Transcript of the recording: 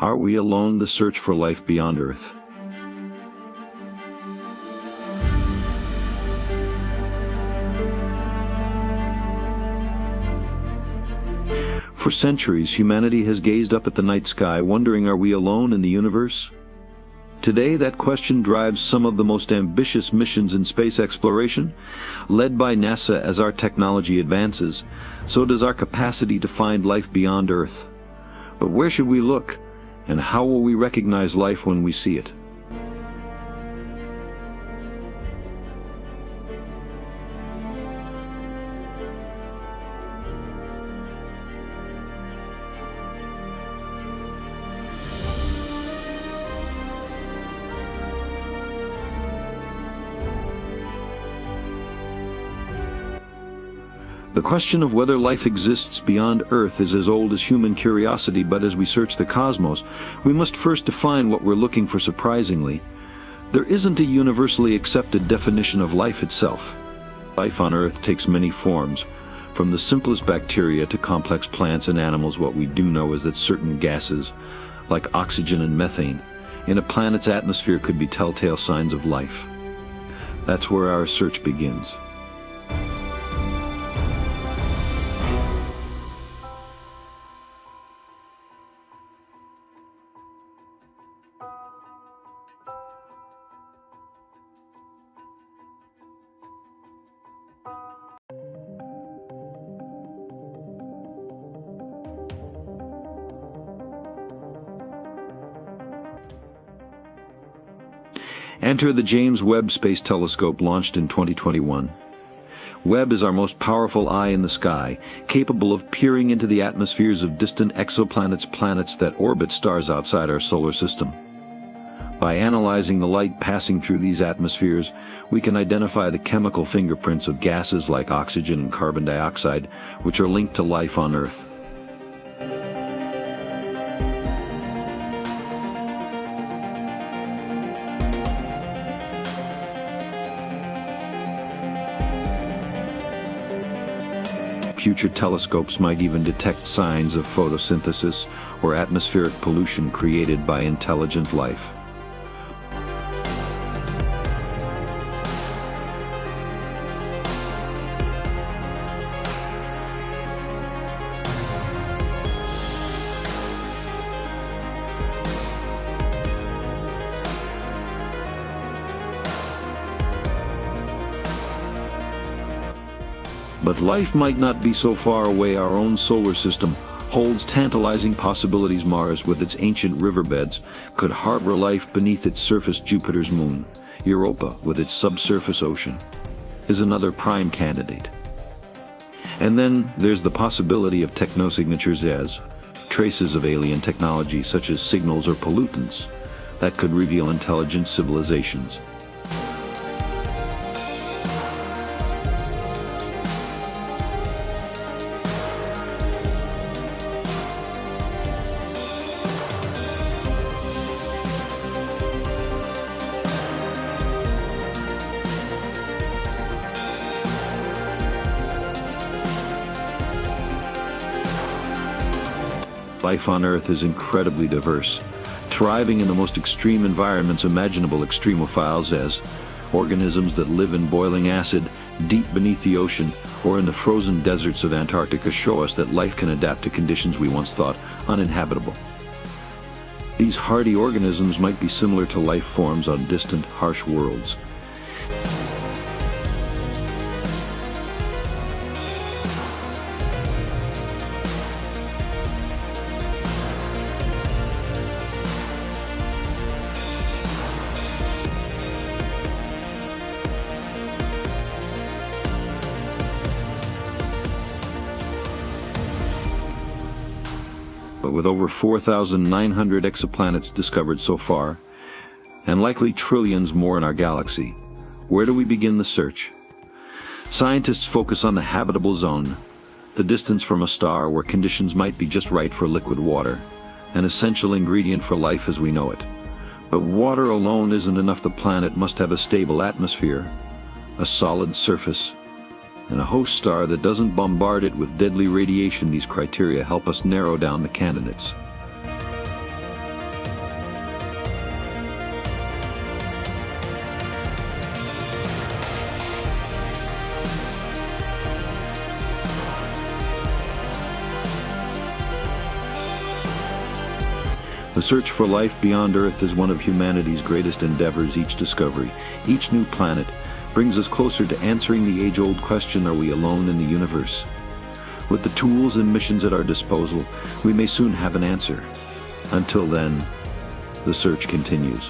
Are we alone? The search for life beyond Earth. For centuries, humanity has gazed up at the night sky, wondering, are we alone in the universe? Today, that question drives some of the most ambitious missions in space exploration. Led by NASA, as our technology advances, so does our capacity to find life beyond Earth. But where should we look, and how will we recognize life when we see it? The question of whether life exists beyond Earth is as old as human curiosity, but as we search the cosmos, we must first define what we're looking for. Surprisingly, there isn't a universally accepted definition of life itself. Life on Earth takes many forms, from the simplest bacteria to complex plants and animals. What we do know is that certain gases, like oxygen and methane, in a planet's atmosphere could be telltale signs of life. That's where our search begins. Enter the James Webb Space Telescope, launched in 2021. Webb is our most powerful eye in the sky, capable of peering into the atmospheres of distant exoplanets, planets that orbit stars outside our solar system. By analyzing the light passing through these atmospheres, we can identify the chemical fingerprints of gases like oxygen and carbon dioxide, which are linked to life on Earth. Future telescopes might even detect signs of photosynthesis or atmospheric pollution created by intelligent life. But life might not be so far away. Our own solar system holds tantalizing possibilities. Mars, with its ancient riverbeds, could harbor life beneath its surface. Jupiter's moon, Europa, with its subsurface ocean, is another prime candidate. And then there's the possibility of technosignatures, as traces of alien technology such as signals or pollutants that could reveal intelligent civilizations. Life on Earth is incredibly diverse, thriving in the most extreme environments imaginable. Extremophiles, as organisms that live in boiling acid deep beneath the ocean or in the frozen deserts of Antarctica, show us that life can adapt to conditions we once thought uninhabitable. These hardy organisms might be similar to life forms on distant, harsh worlds. But with over 4,900 exoplanets discovered so far, and likely trillions more in our galaxy, where do we begin the search? Scientists focus on the habitable zone, the distance from a star where conditions might be just right for liquid water, an essential ingredient for life as we know it. But water alone isn't enough. The planet must have a stable atmosphere, a solid surface, and a host star that doesn't bombard it with deadly radiation. These criteria help us narrow down the candidates. The search for life beyond Earth is one of humanity's greatest endeavors. Each discovery, each new planet, brings us closer to answering the age-old question, are we alone in the universe? With the tools and missions at our disposal, we may soon have an answer. Until then, the search continues.